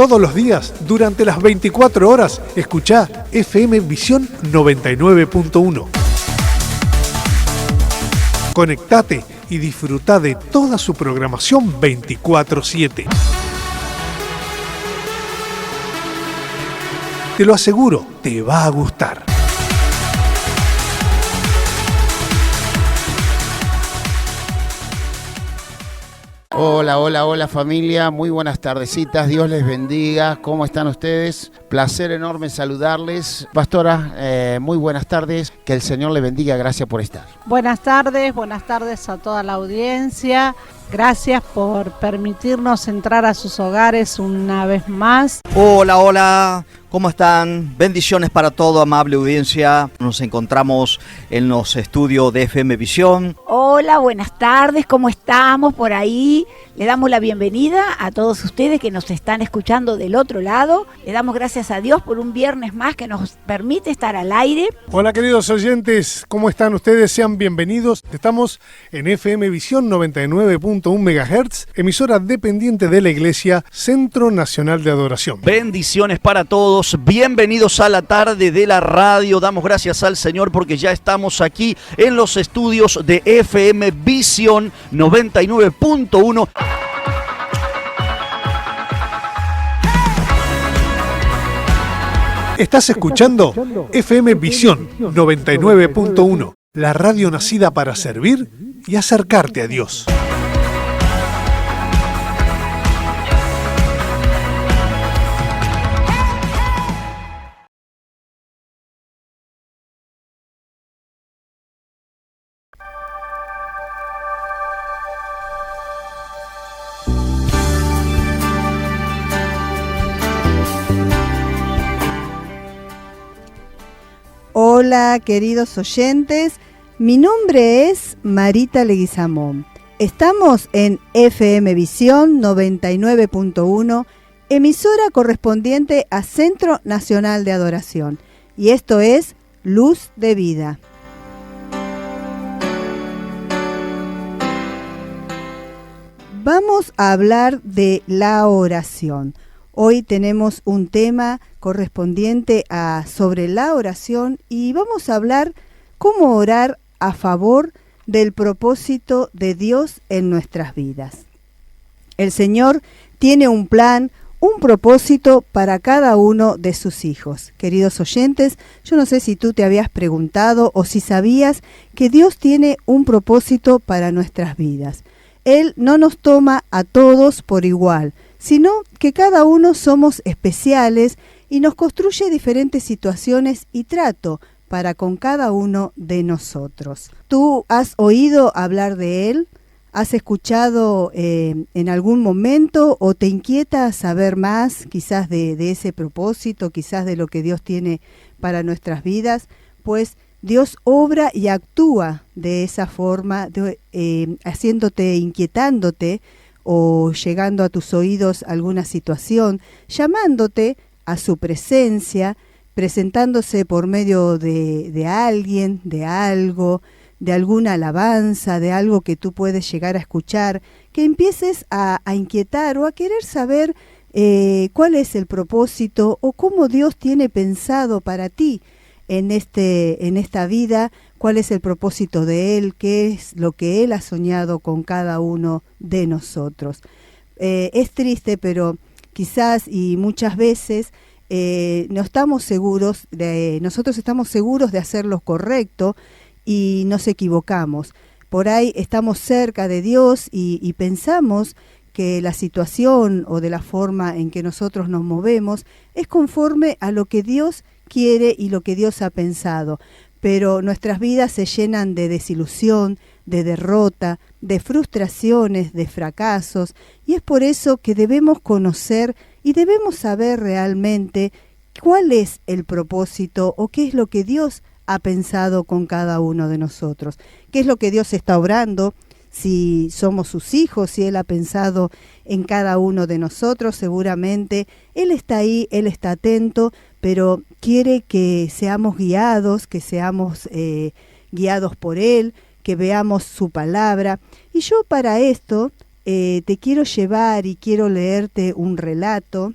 Todos los días, durante las 24 horas, escuchá FM Visión 99.1. Conectate y disfruta de toda su programación 24/7. Te lo aseguro, te va a gustar. Hola familia, muy buenas tardecitas, Dios les bendiga, ¿cómo están ustedes? Placer enorme saludarles. Pastora, muy buenas tardes, que el Señor les bendiga, gracias por estar. Buenas tardes a toda la audiencia, gracias por permitirnos entrar a sus hogares una vez más. Hola, ¿cómo están? Bendiciones para toda amable audiencia. Nos encontramos en los estudios de FM Visión. Hola, buenas tardes, ¿cómo estamos por ahí? Le damos la bienvenida a todos ustedes que nos están escuchando del otro lado. Le damos gracias a Dios por un viernes más que nos permite estar al aire. Hola queridos oyentes, ¿cómo están ustedes? Sean bienvenidos. Estamos en FM Visión 99.1 MHz, emisora dependiente de la Iglesia Centro Nacional de Adoración. Bendiciones para todos, bienvenidos a la tarde de la radio. Damos gracias al Señor porque ya estamos aquí en los estudios de FM Visión 99.1. Estás escuchando FM Visión 99.1, la radio nacida para servir y acercarte a Dios. Hola queridos oyentes, mi nombre es Marita Leguizamón. Estamos en FM Visión 99.1, emisora correspondiente a Centro Nacional de Adoración. Y esto es Luz de Vida. Vamos a hablar de la oración. Hoy tenemos un tema correspondiente sobre la oración y vamos a hablar cómo orar a favor del propósito de Dios en nuestras vidas. El Señor tiene un plan, un propósito para cada uno de sus hijos. Queridos oyentes, yo no sé si tú te habías preguntado o si sabías que Dios tiene un propósito para nuestras vidas. Él no nos toma a todos por igual, sino que cada uno somos especiales y nos construye diferentes situaciones y trato para con cada uno de nosotros. ¿Tú has oído hablar de Él? ¿Has escuchado en algún momento o te inquieta saber más quizás de ese propósito, quizás de lo que Dios tiene para nuestras vidas? Pues Dios obra y actúa de esa forma, haciéndote, inquietándote, o llegando a tus oídos alguna situación, llamándote a su presencia, presentándose por medio de alguien, de algo, de alguna alabanza, de algo que tú puedes llegar a escuchar, que empieces a inquietar o a querer saber cuál es el propósito o cómo Dios tiene pensado para ti en esta vida, cuál es el propósito de Él, qué es lo que Él ha soñado con cada uno de nosotros. Es triste, pero quizás y muchas veces no estamos seguros nosotros estamos seguros de hacer lo correcto y nos equivocamos. Por ahí estamos cerca de Dios y pensamos que la situación o de la forma en que nosotros nos movemos es conforme a lo que Dios quiere y lo que Dios ha pensado. Pero nuestras vidas se llenan de desilusión, de derrota, de frustraciones, de fracasos, y es por eso que debemos conocer y debemos saber realmente cuál es el propósito o qué es lo que Dios ha pensado con cada uno de nosotros, qué es lo que Dios está obrando, si somos sus hijos, si Él ha pensado en cada uno de nosotros, seguramente Él está ahí, Él está atento, pero quiere que seamos guiados, que seamos guiados por Él, que veamos su palabra. Y yo para esto te quiero llevar y quiero leerte un relato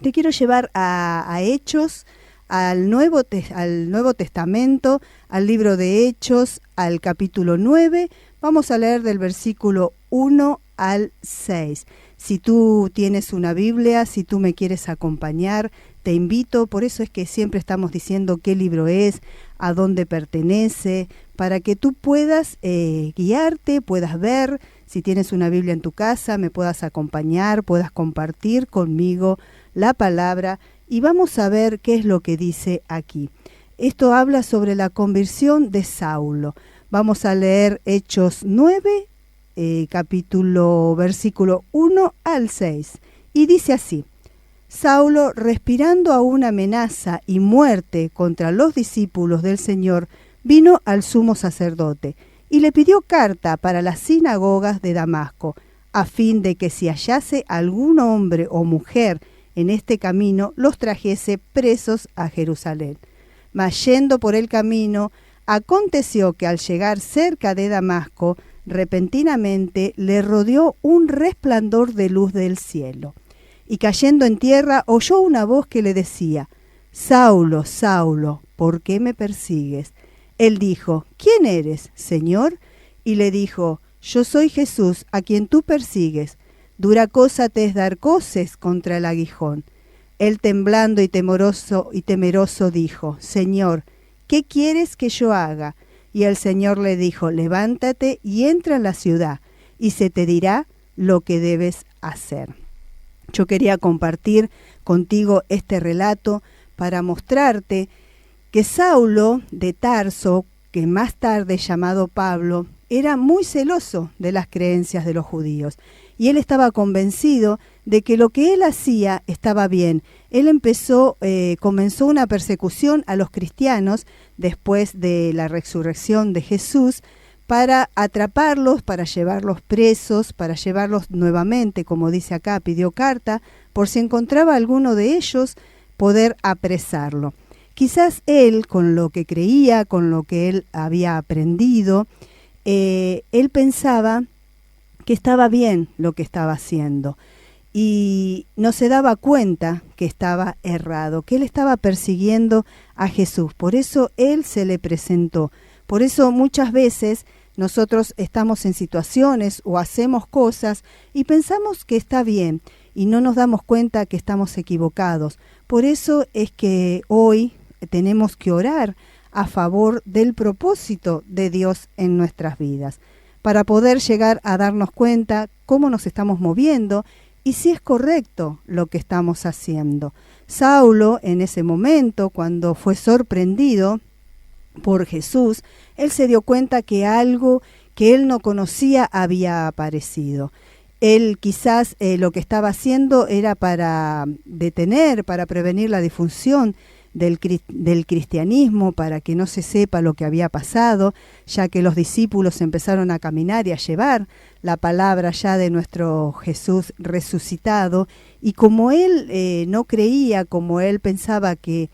te quiero llevar a Hechos, al Nuevo Testamento, al libro de Hechos, al capítulo 9. Vamos a leer del versículo 1 al 6. Si tú tienes una Biblia, si tú me quieres acompañar, te invito. Por eso es que siempre estamos diciendo qué libro es, a dónde pertenece, para que tú puedas guiarte, puedas ver. Si tienes una Biblia en tu casa, me puedas acompañar, puedas compartir conmigo la palabra y vamos a ver qué es lo que dice aquí. Esto habla sobre la conversión de Saulo. Vamos a leer Hechos 9, versículo 1 al 6. Y dice así: Saulo, respirando aún amenaza y muerte contra los discípulos del Señor, vino al sumo sacerdote y le pidió carta para las sinagogas de Damasco, a fin de que si hallase algún hombre o mujer en este camino, los trajese presos a Jerusalén. Mas yendo por el camino, aconteció que al llegar cerca de Damasco, repentinamente le rodeó un resplandor de luz del cielo. Y cayendo en tierra, oyó una voz que le decía: Saulo, Saulo, ¿por qué me persigues? Él dijo: ¿Quién eres, Señor? Y le dijo: Yo soy Jesús, a quien tú persigues. Dura cosa te es dar coces contra el aguijón. Él, temblando y temeroso dijo: Señor, ¿qué quieres que yo haga? Y el Señor le dijo: Levántate y entra en la ciudad, y se te dirá lo que debes hacer. Yo quería compartir contigo este relato para mostrarte que Saulo de Tarso, que más tarde llamado Pablo, era muy celoso de las creencias de los judíos. Y él estaba convencido de que lo que él hacía estaba bien. Él comenzó una persecución a los cristianos después de la resurrección de Jesús para atraparlos, para llevarlos presos, para llevarlos nuevamente, como dice acá, pidió carta, por si encontraba alguno de ellos, poder apresarlo. Quizás él, con lo que creía, con lo que él había aprendido, él pensaba que estaba bien lo que estaba haciendo y no se daba cuenta que estaba errado, que él estaba persiguiendo a Jesús. Por eso él se le presentó. Por eso muchas veces nosotros estamos en situaciones o hacemos cosas y pensamos que está bien y no nos damos cuenta que estamos equivocados. Por eso es que hoy tenemos que orar a favor del propósito de Dios en nuestras vidas, para poder llegar a darnos cuenta cómo nos estamos moviendo y si es correcto lo que estamos haciendo. Saulo, en ese momento, cuando fue sorprendido por Jesús, él se dio cuenta que algo que él no conocía había aparecido. Él quizás lo que estaba haciendo era para detener, para prevenir la difusión del cristianismo, para que no se sepa lo que había pasado, ya que los discípulos empezaron a caminar y a llevar la palabra ya de nuestro Jesús resucitado, y como él no creía, como él pensaba que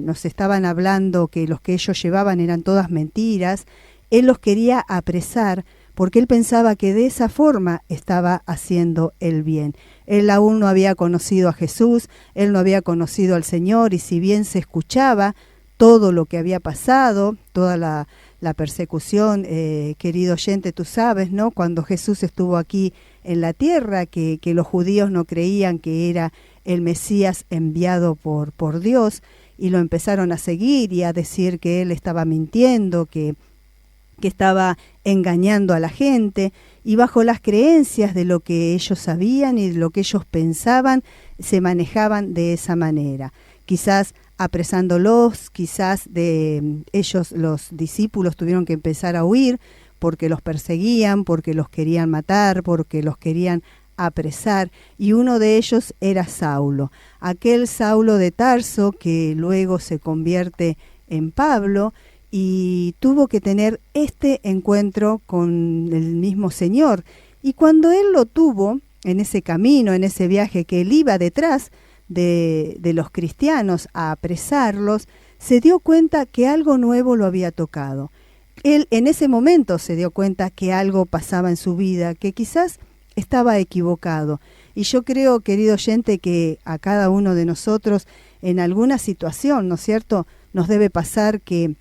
nos estaban hablando, que los que ellos llevaban eran todas mentiras, él los quería apresar, porque él pensaba que de esa forma estaba haciendo el bien. Él aún no había conocido a Jesús, él no había conocido al Señor, y si bien se escuchaba todo lo que había pasado, toda la persecución, querido oyente, tú sabes, ¿no? Cuando Jesús estuvo aquí en la tierra, que los judíos no creían que era el Mesías enviado por Dios, y lo empezaron a seguir y a decir que él estaba mintiendo, que estaba engañando a la gente, y bajo las creencias de lo que ellos sabían y de lo que ellos pensaban, se manejaban de esa manera. Quizás apresándolos, quizás de ellos, los discípulos, tuvieron que empezar a huir porque los perseguían, porque los querían matar, porque los querían apresar, y uno de ellos era Saulo, aquel Saulo de Tarso que luego se convierte en Pablo, y tuvo que tener este encuentro con el mismo Señor. Y cuando él lo tuvo, en ese camino, en ese viaje que él iba detrás de los cristianos a apresarlos, se dio cuenta que algo nuevo lo había tocado. Él en ese momento se dio cuenta que algo pasaba en su vida, que quizás estaba equivocado. Y yo creo, querido oyente, que a cada uno de nosotros en alguna situación, ¿no es cierto?, nos debe pasar que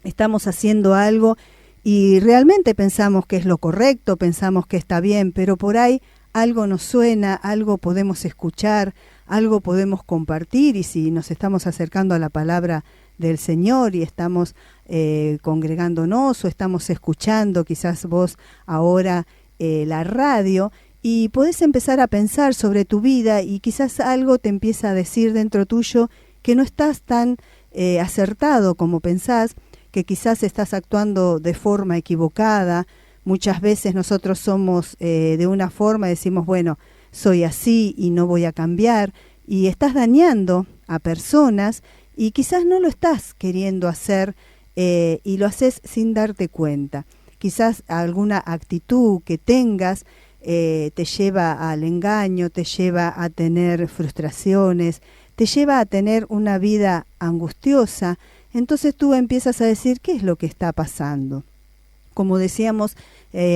estamos haciendo algo y realmente pensamos que es lo correcto, pensamos que está bien, pero por ahí algo nos suena, algo podemos escuchar, algo podemos compartir, y si nos estamos acercando a la palabra del Señor y estamos congregándonos o estamos escuchando quizás vos ahora la radio, y podés empezar a pensar sobre tu vida y quizás algo te empieza a decir dentro tuyo que no estás tan acertado como pensás, que quizás estás actuando de forma equivocada. Muchas veces nosotros somos de una forma, decimos, bueno, soy así y no voy a cambiar, y estás dañando a personas y quizás no lo estás queriendo hacer y lo haces sin darte cuenta. Quizás alguna actitud que tengas te lleva al engaño, te lleva a tener frustraciones, te lleva a tener una vida angustiosa. Entonces tú empiezas a decir, ¿qué es lo que está pasando? Como decíamos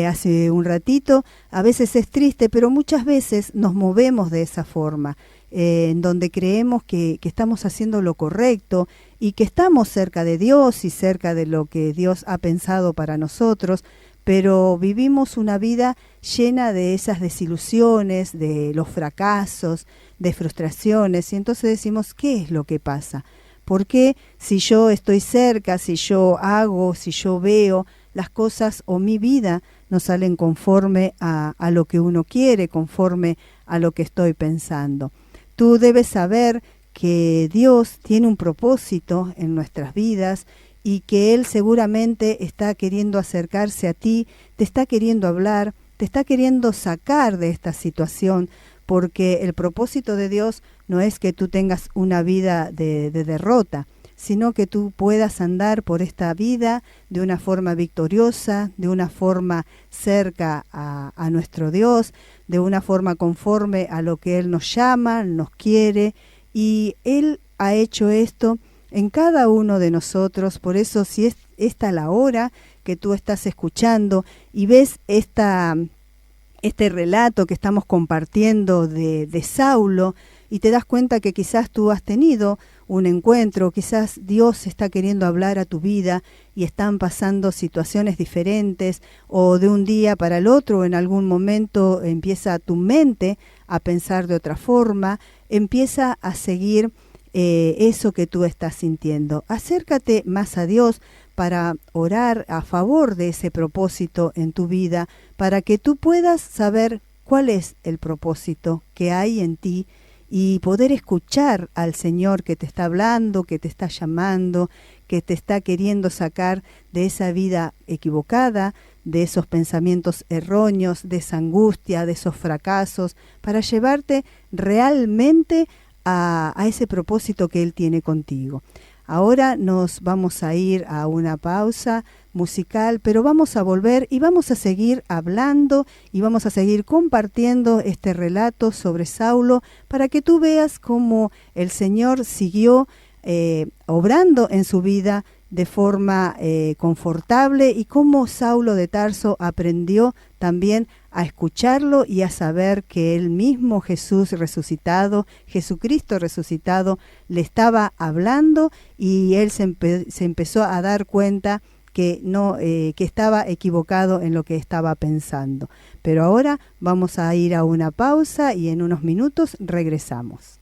hace un ratito, a veces es triste, pero muchas veces nos movemos de esa forma, en donde creemos que estamos haciendo lo correcto y que estamos cerca de Dios y cerca de lo que Dios ha pensado para nosotros, pero vivimos una vida llena de esas desilusiones, de los fracasos, de frustraciones, y entonces decimos, ¿qué es lo que pasa? ¿Por qué si yo estoy cerca, si yo hago, si yo veo las cosas o mi vida no salen conforme a lo que uno quiere, conforme a lo que estoy pensando? Tú debes saber que Dios tiene un propósito en nuestras vidas y que Él seguramente está queriendo acercarse a ti, te está queriendo hablar, te está queriendo sacar de esta situación, porque el propósito de Dios no es que tú tengas una vida de derrota, sino que tú puedas andar por esta vida de una forma victoriosa, de una forma cerca a nuestro Dios, de una forma conforme a lo que Él nos llama, nos quiere, y Él ha hecho esto en cada uno de nosotros. Por eso, si es esta la hora que tú estás escuchando y ves este relato que estamos compartiendo de Saulo, y te das cuenta que quizás tú has tenido un encuentro, quizás Dios está queriendo hablar a tu vida y están pasando situaciones diferentes, o de un día para el otro, en algún momento empieza tu mente a pensar de otra forma, empieza a seguir eso que tú estás sintiendo. Acércate más a Dios para orar a favor de ese propósito en tu vida, para que tú puedas saber cuál es el propósito que hay en ti y poder escuchar al Señor que te está hablando, que te está llamando, que te está queriendo sacar de esa vida equivocada, de esos pensamientos erróneos, de esa angustia, de esos fracasos, para llevarte realmente a ese propósito que Él tiene contigo. Ahora nos vamos a ir a una pausa musical, pero vamos a volver y vamos a seguir hablando y vamos a seguir compartiendo este relato sobre Saulo, para que tú veas cómo el Señor siguió obrando en su vida de forma confortable, y cómo Saulo de Tarso aprendió también a escucharlo y a saber que él mismo, Jesús resucitado, Jesucristo resucitado, le estaba hablando, y él se empezó a dar cuenta que estaba equivocado en lo que estaba pensando. Pero ahora vamos a ir a una pausa y en unos minutos regresamos.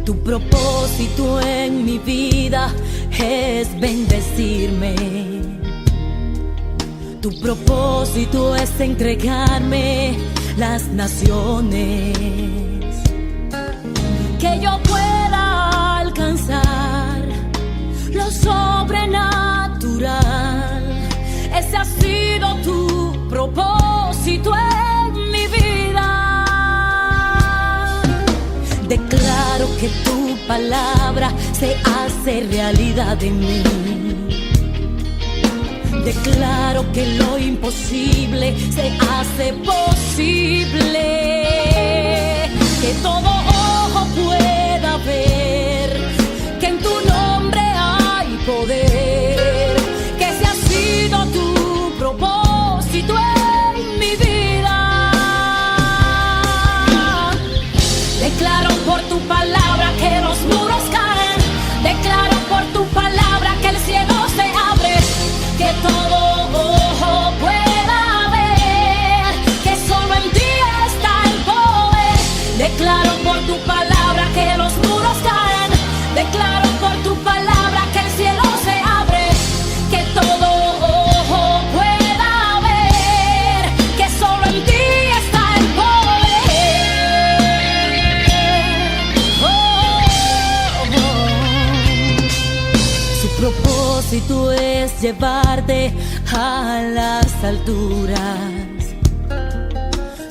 Tu propósito en mi vida es bendecirme. Tu propósito es entregarme las naciones. Que yo pueda alcanzar lo sobrenatural. Ese ha sido tu propósito en mi vida. Declaro que tu palabra se hace realidad en mí. Declaro que lo imposible se hace posible. llevarte a las alturas.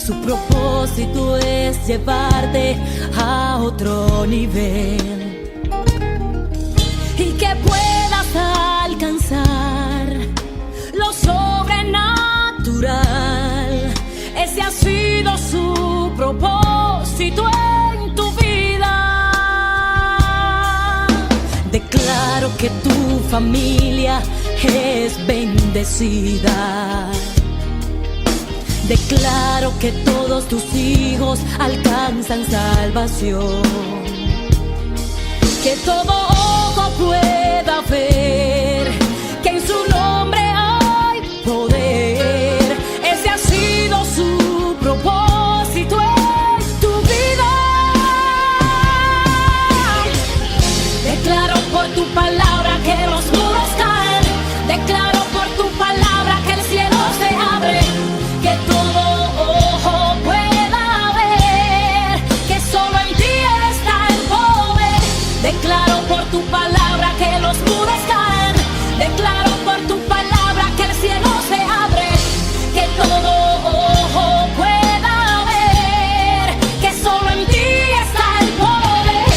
Su propósito es llevarte a otro nivel y que puedas alcanzar lo sobrenatural. Ese ha sido su propósito en tu vida. Declaro que tu familia es bendecida. Declaro que todos tus hijos alcanzan salvación. Que todo ojo pueda ver que en su nombre hay poder. Ese ha sido su propósito en tu vida. Declaro por tu palabra que los muros caen. Declaro por tu palabra que el cielo se abre. Que todo ojo pueda ver que solo en ti está el poder. Declaro por tu palabra que los muros caen. Declaro por tu palabra que el cielo se abre. Que todo ojo pueda ver que solo en ti está el poder.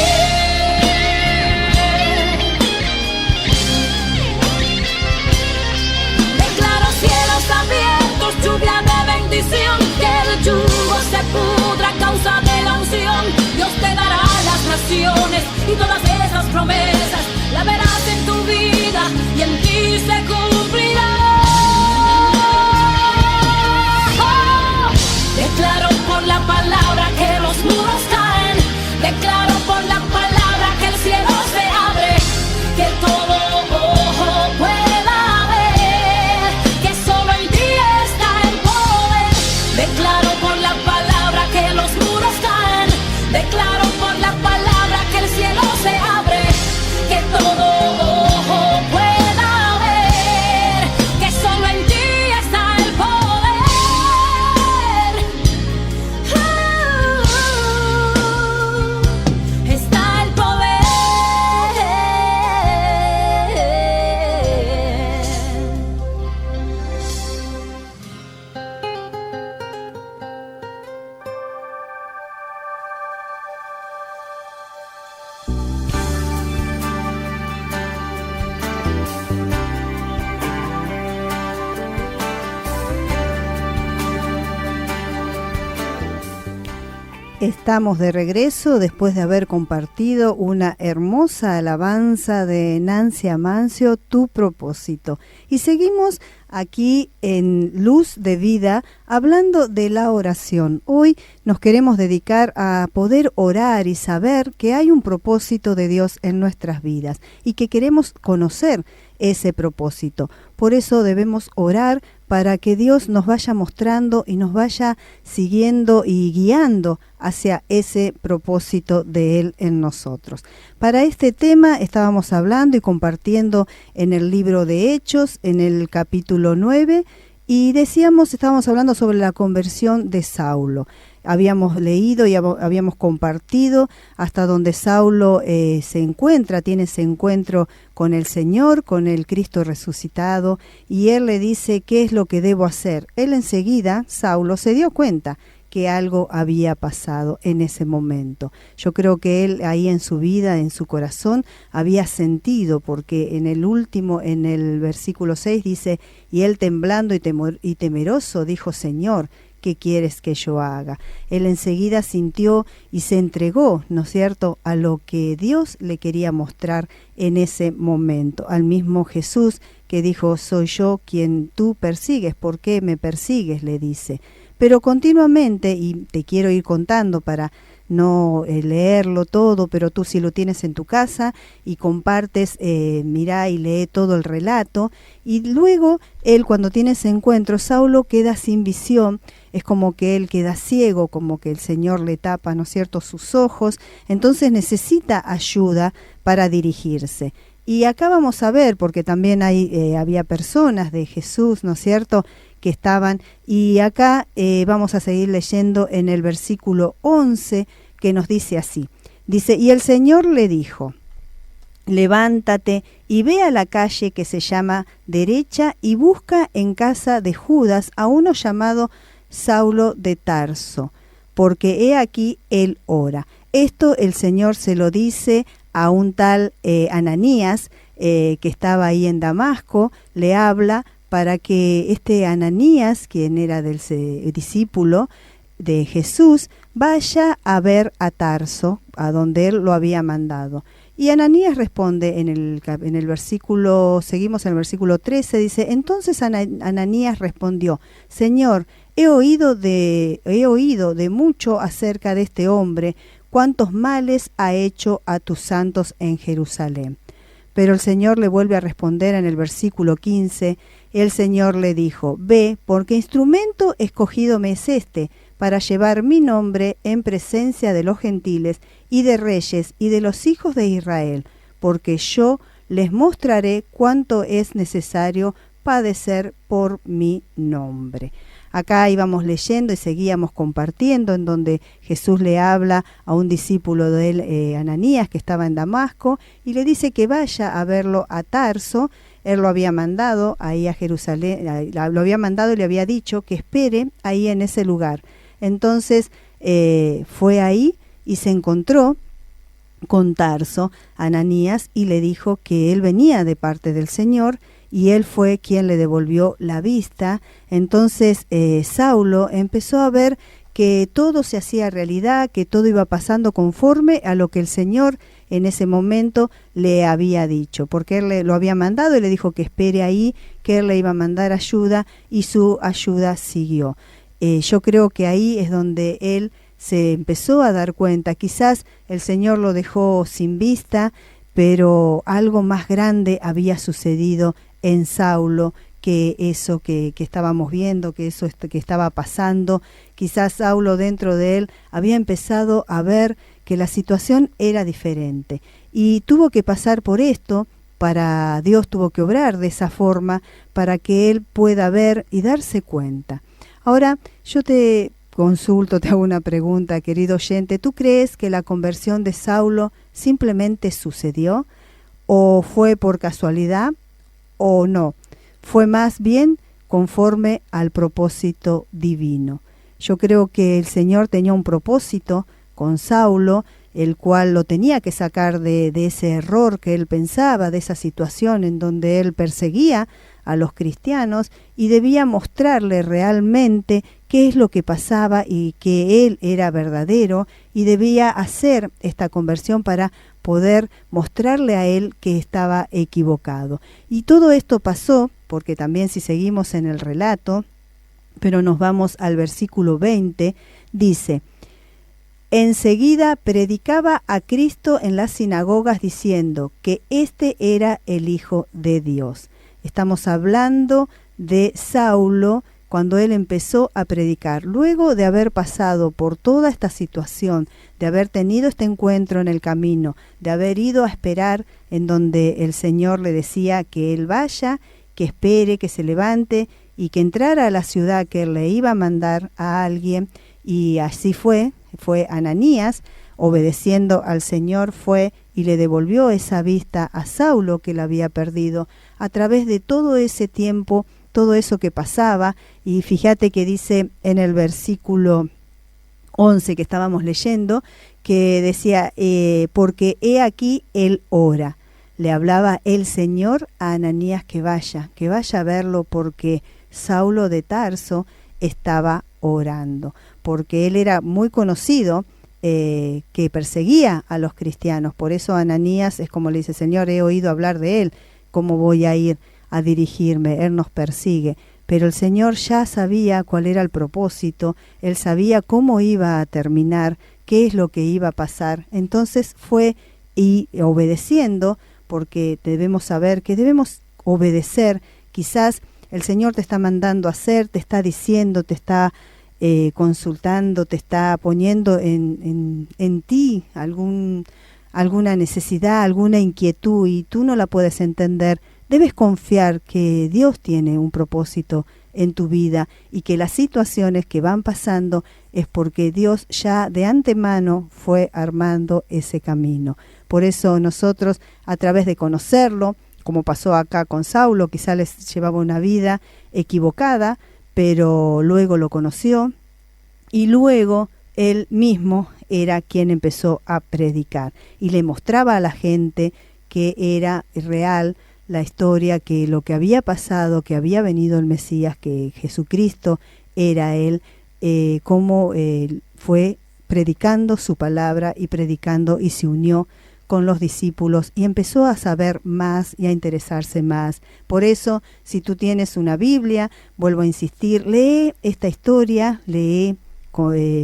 Declaro cielos abiertos, lluvia de bendición, que el yugo se pudra a causa de la unción. Dios te dará las naciones y todas esas promesas la verás en tu vida y en ti se cumplirá. Oh, declaro por la palabra que los muros caen. Declaro por la palabra que el cielo se abre. Que todo ojo pueda ver que solo en ti está el poder. Declaro por la palabra que los muros caen. Declaro por la palabra que el cielo se abre. Que todo ojo pueda ver que solo en ti está el poder. Está el poder. Estamos de regreso después de haber compartido una hermosa alabanza de Nancy Amancio, Tu propósito. Y seguimos aquí en Luz de Vida hablando de la oración. Hoy nos queremos dedicar a poder orar y saber que hay un propósito de Dios en nuestras vidas y que queremos conocer ese propósito. Por eso debemos orar para que Dios nos vaya mostrando y nos vaya siguiendo y guiando hacia ese propósito de Él en nosotros. Para este tema estábamos hablando y compartiendo en el libro de Hechos, en el capítulo 9, y estábamos hablando sobre la conversión de Saulo. Habíamos leído y habíamos compartido hasta donde Saulo tiene ese encuentro con el Señor, con el Cristo resucitado, y él le dice qué es lo que debo hacer. Él enseguida, Saulo, se dio cuenta que algo había pasado en ese momento. Yo creo que él ahí en su vida, en su corazón, había sentido, porque en el versículo 6 dice, y él temblando y temeroso dijo, Señor, ¿qué quieres que yo haga? Él enseguida sintió y se entregó, ¿no es cierto?, a lo que Dios le quería mostrar en ese momento. Al mismo Jesús que dijo, soy yo quien tú persigues, ¿por qué me persigues?, le dice. Pero continuamente, y te quiero ir contando para no leerlo todo, pero tú si lo tienes en tu casa y compartes, mirá y lee todo el relato, y luego él cuando tiene ese encuentro, Saulo queda sin visión, es como que él queda ciego, como que el Señor le tapa, ¿no es cierto?, sus ojos, entonces necesita ayuda para dirigirse. Y acá vamos a ver, porque también había personas de Jesús, ¿no es cierto?, que estaban, y acá vamos a seguir leyendo en el versículo 11, que nos dice así, dice, y el Señor le dijo, levántate y ve a la calle que se llama Derecha y busca en casa de Judas a uno llamado Saulo de Tarso, porque he aquí él ora. Esto el Señor se lo dice a un tal Ananías que estaba ahí en Damasco, le habla para que este Ananías, quien era del discípulo de Jesús, vaya a ver a Tarso, a donde él lo había mandado. Y Ananías responde en el versículo, seguimos en el versículo 13, dice, entonces Ananías respondió, Señor, he oído de mucho acerca de este hombre, cuántos males ha hecho a tus santos en Jerusalén. Pero el Señor le vuelve a responder en el versículo 15, el Señor le dijo, ve, porque instrumento escogido me es este, para llevar mi nombre en presencia de los gentiles y de reyes y de los hijos de Israel, porque yo les mostraré cuánto es necesario padecer por mi nombre. Acá íbamos leyendo y seguíamos compartiendo en donde Jesús le habla a un discípulo de él, Ananías, que estaba en Damasco, y le dice que vaya a verlo a Tarso. Él lo había mandado ahí a Jerusalén, lo había mandado y le había dicho que espere ahí en ese lugar. Entonces fue ahí y se encontró con Tarso, Ananías, y le dijo que él venía de parte del Señor, y él fue quien le devolvió la vista. Entonces Saulo empezó a ver que todo se hacía realidad, que todo iba pasando conforme a lo que el Señor en ese momento le había dicho, porque él lo había mandado y le dijo que espere ahí, que él le iba a mandar ayuda, y su ayuda siguió. Yo creo que ahí es donde él se empezó a dar cuenta. Quizás el Señor lo dejó sin vista, pero algo más grande había sucedido en Saulo que eso que estábamos viendo, que eso que estaba pasando. Quizás Saulo dentro de él había empezado a ver que la situación era diferente y tuvo que pasar por esto. Para Dios tuvo que obrar de esa forma para que él pueda ver y darse cuenta. Ahora yo te consulto, te hago una pregunta, querido oyente. ¿Tú crees que la conversión de Saulo simplemente sucedió? ¿O fue por casualidad? ¿O no? Fue más bien conforme al propósito divino. Yo creo que el Señor tenía un propósito con Saulo, el cual lo tenía que sacar de ese error que él pensaba, de esa situación en donde él perseguía a los cristianos, y debía mostrarle realmente qué es lo que pasaba y que él era verdadero, y debía hacer esta conversión para poder mostrarle a él que estaba equivocado. Y todo esto pasó, porque también si seguimos en el relato, pero nos vamos al versículo 20, dice, enseguida predicaba a Cristo en las sinagogas diciendo que este era el Hijo de Dios. Estamos hablando de Saulo cuando él empezó a predicar. Luego de haber pasado por toda esta situación, de haber tenido este encuentro en el camino, de haber ido a esperar en donde el Señor le decía que él vaya, que espere, que se levante y que entrara a la ciudad que él le iba a mandar a alguien, y así fue Ananías, obedeciendo al Señor, fue y le devolvió esa vista a Saulo que la había perdido. A través de todo ese tiempo, todo eso que pasaba, y fíjate que dice en el versículo 11 que estábamos leyendo, que decía, porque he aquí él ora. Le hablaba el Señor a Ananías que vaya a verlo, porque Saulo de Tarso estaba orando, porque él era muy conocido, que perseguía a los cristianos. Por eso Ananías es como le dice, Señor, he oído hablar de él, ¿cómo voy a ir a dirigirme? Él nos persigue. Pero el Señor ya sabía cuál era el propósito, él sabía cómo iba a terminar, qué es lo que iba a pasar. Entonces fue y obedeciendo, porque debemos saber que debemos obedecer. Quizás el Señor te está mandando a hacer, te está diciendo, te está consultando, te está poniendo en ti alguna necesidad, alguna inquietud, y tú no la puedes entender. Debes confiar que Dios tiene un propósito en tu vida, y que las situaciones que van pasando es porque Dios ya de antemano fue armando ese camino. Por eso nosotros, a través de conocerlo, como pasó acá con Saulo, quizá les llevaba una vida equivocada, pero luego lo conoció y luego él mismo era quien empezó a predicar y le mostraba a la gente que era real la historia, que lo que había pasado, que había venido el Mesías, que Jesucristo era él, cómo fue predicando su palabra y predicando y se unió con los discípulos y empezó a saber más y a interesarse más. Por eso, si tú tienes una Biblia, vuelvo a insistir, lee esta historia,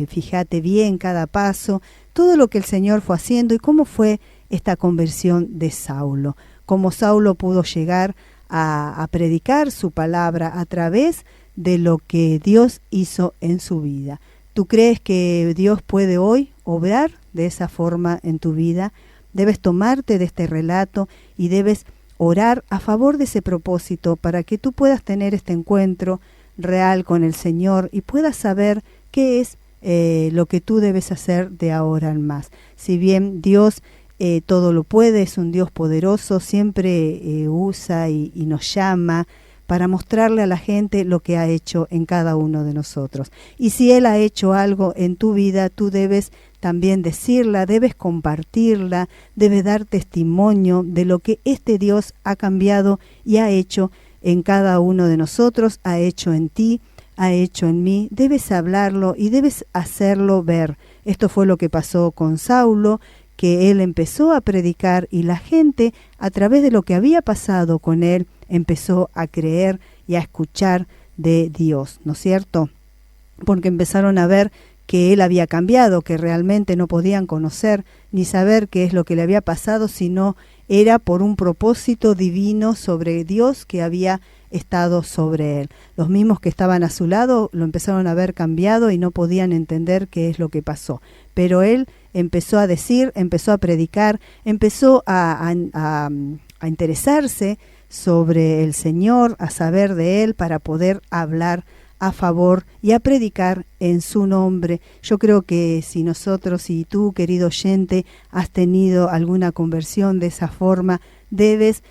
fíjate bien cada paso, todo lo que el Señor fue haciendo y cómo fue esta conversión de Saulo, cómo Saulo pudo llegar a predicar su palabra a través de lo que Dios hizo en su vida. ¿Tú crees que Dios puede hoy obrar de esa forma en tu vida? Debes tomarte de este relato y debes orar a favor de ese propósito para que tú puedas tener este encuentro real con el Señor y puedas saber qué es lo que tú debes hacer de ahora en más. Si bien Dios todo lo puede, es un Dios poderoso, siempre usa y nos llama para mostrarle a la gente lo que ha hecho en cada uno de nosotros. Y si Él ha hecho algo en tu vida, tú debes también decirla, debes compartirla, debes dar testimonio de lo que este Dios ha cambiado y ha hecho en cada uno de nosotros, ha hecho en ti, ha hecho en mí. Debes hablarlo y debes hacerlo ver. Esto fue lo que pasó con Saulo, que él empezó a predicar y la gente, a través de lo que había pasado con él, empezó a creer y a escuchar de Dios, ¿no es cierto? Porque empezaron a ver que él había cambiado, que realmente no podían conocer ni saber qué es lo que le había pasado, sino era por un propósito divino sobre Dios que había estado sobre él. Los mismos que estaban a su lado lo empezaron a ver cambiado y no podían entender qué es lo que pasó. Pero él empezó a decir, empezó a predicar, empezó a interesarse sobre el Señor, a saber de Él para poder hablar a favor y a predicar en su nombre. Yo creo que si nosotros y tú, querido oyente, has tenido alguna conversión de esa forma, debes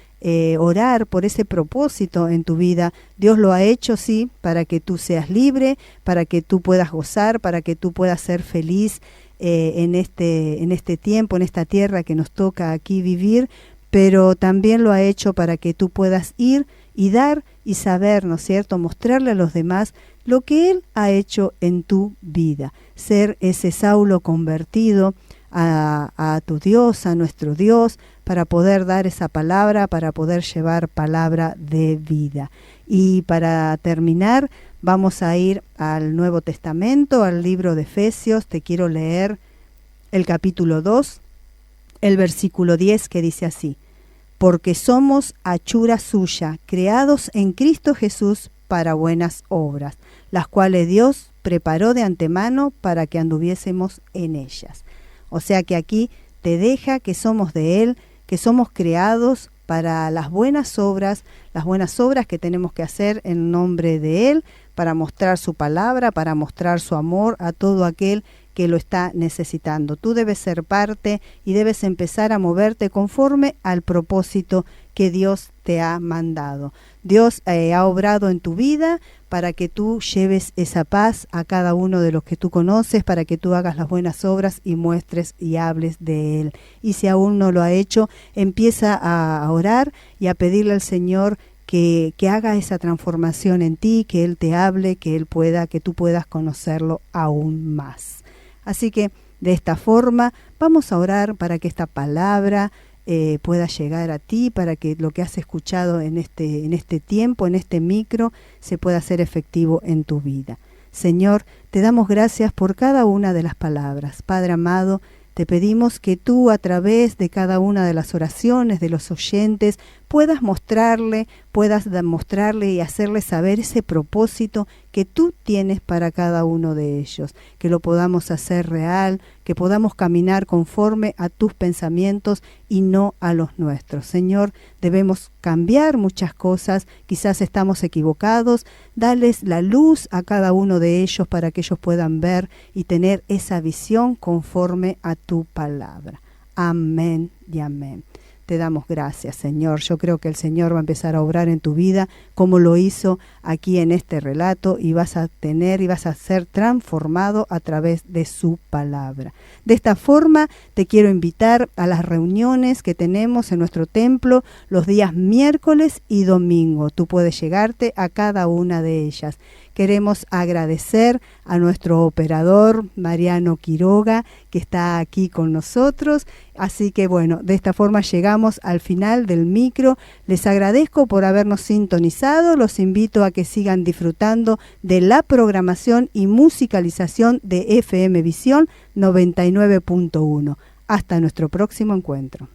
orar por ese propósito en tu vida. Dios lo ha hecho, sí, para que tú seas libre, para que tú puedas gozar, para que tú puedas ser feliz en este tiempo, en esta tierra que nos toca aquí vivir, pero también lo ha hecho para que tú puedas ir y dar y saber, ¿no es cierto?, mostrarle a los demás lo que Él ha hecho en tu vida, ser ese Saulo convertido a tu Dios, a nuestro Dios, para poder dar esa palabra, para poder llevar palabra de vida. Y para terminar, vamos a ir al Nuevo Testamento, al libro de Efesios. Te quiero leer el capítulo 2, el versículo 10, que dice así: porque somos hechura suya, creados en Cristo Jesús para buenas obras, las cuales Dios preparó de antemano para que anduviésemos en ellas. O sea que aquí te deja que somos de Él, que somos creados para las buenas obras que tenemos que hacer en nombre de Él, para mostrar su palabra, para mostrar su amor a todo aquel que lo está necesitando. Tú debes ser parte y debes empezar a moverte conforme al propósito que Dios te ha mandado. Dios ha obrado en tu vida para que tú lleves esa paz a cada uno de los que tú conoces, para que tú hagas las buenas obras y muestres y hables de Él. Y si aún no lo ha hecho, empieza a orar y a pedirle al Señor que haga esa transformación en ti, que Él te hable, que tú puedas conocerlo aún más. Así que de esta forma vamos a orar para que esta palabra pueda llegar a ti, para que lo que has escuchado en este tiempo, en este micro, se pueda hacer efectivo en tu vida. Señor, te damos gracias por cada una de las palabras. Padre amado, te pedimos que tú, a través de cada una de las oraciones de los oyentes, puedas mostrarle y hacerle saber ese propósito que tú tienes para cada uno de ellos, que lo podamos hacer real, que podamos caminar conforme a tus pensamientos y no a los nuestros. Señor, debemos cambiar muchas cosas, quizás estamos equivocados, dales la luz a cada uno de ellos para que ellos puedan ver y tener esa visión conforme a tu palabra. Amén y amén. Te damos gracias, Señor. Yo creo que el Señor va a empezar a obrar en tu vida como lo hizo aquí en este relato y vas a ser transformado a través de su palabra. De esta forma te quiero invitar a las reuniones que tenemos en nuestro templo los días miércoles y domingo. Tú puedes llegarte a cada una de ellas. Queremos agradecer a nuestro operador Mariano Quiroga, que está aquí con nosotros. Así que bueno, de esta forma llegamos al final del micro. Les agradezco por habernos sintonizado. Los invito a que sigan disfrutando de la programación y musicalización de FM Visión 99.1. Hasta nuestro próximo encuentro.